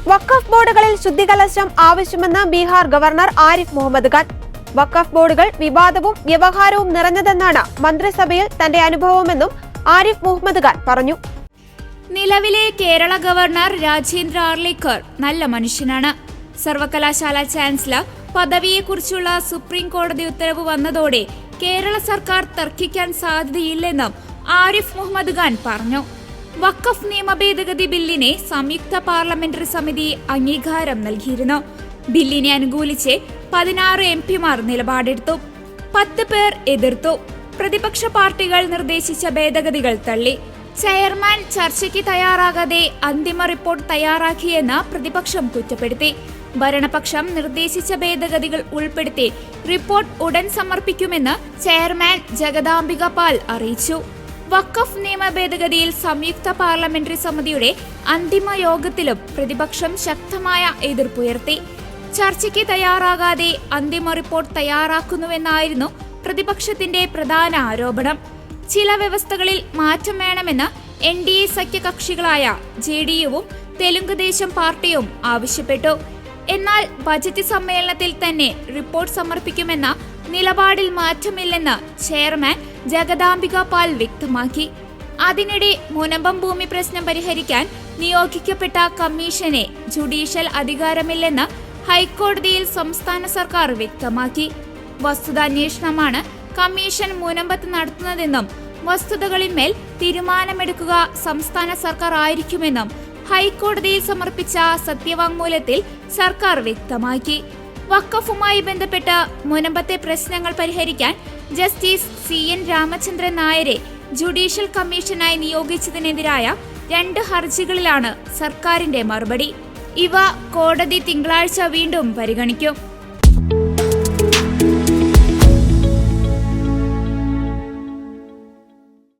വഖഫ് ബോർഡുകളിൽ ശുദ്ധികലശം ആവശ്യമെന്ന് ബീഹാർ ഗവർണർ ആരിഫ് മുഹമ്മദ് ഖാൻ. വഖഫ് ബോർഡുകൾ വിവാദവും വ്യവഹാരവും നിറഞ്ഞതെന്നാണ് മന്ത്രിസഭയിൽ തന്റെ അനുഭവമെന്നും ആരിഫ് മുഹമ്മദ് ഖാൻ പറഞ്ഞു. നിലവിലെ കേരള ഗവർണർ രാജേന്ദ്ര ആർലേക്കർ നല്ല മനുഷ്യനാണ്. സർവകലാശാല ചാൻസലർ പദവിയെക്കുറിച്ചുള്ള സുപ്രീം കോടതി ഉത്തരവ് വന്നതോടെ കേരള സർക്കാർ തർക്കിക്കാൻ സാധ്യതയില്ലെന്നും ആരിഫ് മുഹമ്മദ് ഖാൻ പറഞ്ഞു. വഖഫ് നിയമ ഭേദഗതി ബില്ലിനെ സംയുക്ത പാർലമെന്ററി സമിതി അംഗീകാരം നൽകിയിരുന്നു. ബില്ലിനെ അനുകൂലിച്ച് 16 എംപിമാർ നിലപാടെടുത്തു. 10 പേർ എതിർത്തു. പ്രതിപക്ഷ പാർട്ടികൾ നിർദ്ദേശിച്ച ഭേദഗതികൾ തള്ളി. ചെയർമാൻ ചർച്ചയ്ക്ക് തയ്യാറാകാതെ അന്തിമ റിപ്പോർട്ട് തയ്യാറാക്കിയെന്ന് പ്രതിപക്ഷം കുറ്റപ്പെടുത്തി. ഭരണപക്ഷം നിർദ്ദേശിച്ച ഭേദഗതികൾ ഉൾപ്പെടുത്തി റിപ്പോർട്ട് ഉടൻ സമർപ്പിക്കുമെന്ന് ചെയർമാൻ ജഗദാംബിക പാൽ അറിയിച്ചു. വഖഫ് നിയമ ഭേദഗതിയിൽ സംയുക്ത പാർലമെന്ററി സമിതിയുടെ അന്തിമ യോഗത്തിലും പ്രതിപക്ഷം ശക്തമായ എതിർപ്പുയർത്തി. ചർച്ചയ്ക്ക് തയ്യാറാകാതെ അന്തിമ റിപ്പോർട്ട് തയ്യാറാക്കുന്നുവെന്നായിരുന്നു പ്രതിപക്ഷത്തിന്റെ പ്രധാന ആരോപണം. ചില വ്യവസ്ഥകളിൽ മാറ്റം വേണമെന്ന് NDA സഖ്യകക്ഷികളായ JDUവും തെലുങ്ക് ദേശം പാർട്ടിയും ആവശ്യപ്പെട്ടു. എന്നാൽ ബജറ്റ് സമ്മേളനത്തിൽ തന്നെ റിപ്പോർട്ട് സമർപ്പിക്കുമെന്ന നിലപാടിൽ മാറ്റമില്ലെന്ന് ചെയർമാൻ ജഗദാംബിക പാൽ വ്യക്തമാക്കി. അതിനിടെ മുനമ്പം ഭൂമി പ്രശ്നം പരിഹരിക്കാൻ നിയോഗിക്കപ്പെട്ട കമ്മീഷനെ ജുഡീഷ്യൽ അധികാരമില്ലെന്ന് ഹൈക്കോടതിയിൽ സംസ്ഥാന സർക്കാർ വ്യക്തമാക്കി. വസ്തുതാന്വേഷണമാണ് കമ്മീഷൻ മുനമ്പത്ത് നടത്തുന്നതെന്നും വസ്തുതകളിന്മേൽ തീരുമാനമെടുക്കുക സംസ്ഥാന സർക്കാർ ആയിരിക്കുമെന്നും ഹൈക്കോടതിയിൽ സമർപ്പിച്ച സത്യവാങ്മൂലത്തിൽ സർക്കാർ വ്യക്തമാക്കി. വഖഫുമായി ബന്ധപ്പെട്ട് മുനമ്പത്തെ പ്രശ്നങ്ങൾ പരിഹരിക്കാൻ ജസ്റ്റിസ് CN രാമചന്ദ്രൻ നായരെ ജുഡീഷ്യൽ കമ്മീഷനായി നിയോഗിച്ചതിനെതിരായ 2 ഹർജികളിലാണ് സർക്കാരിന്റെ മറുപടി. ഇവ കോടതി തിങ്കളാഴ്ച വീണ്ടും പരിഗണിക്കും.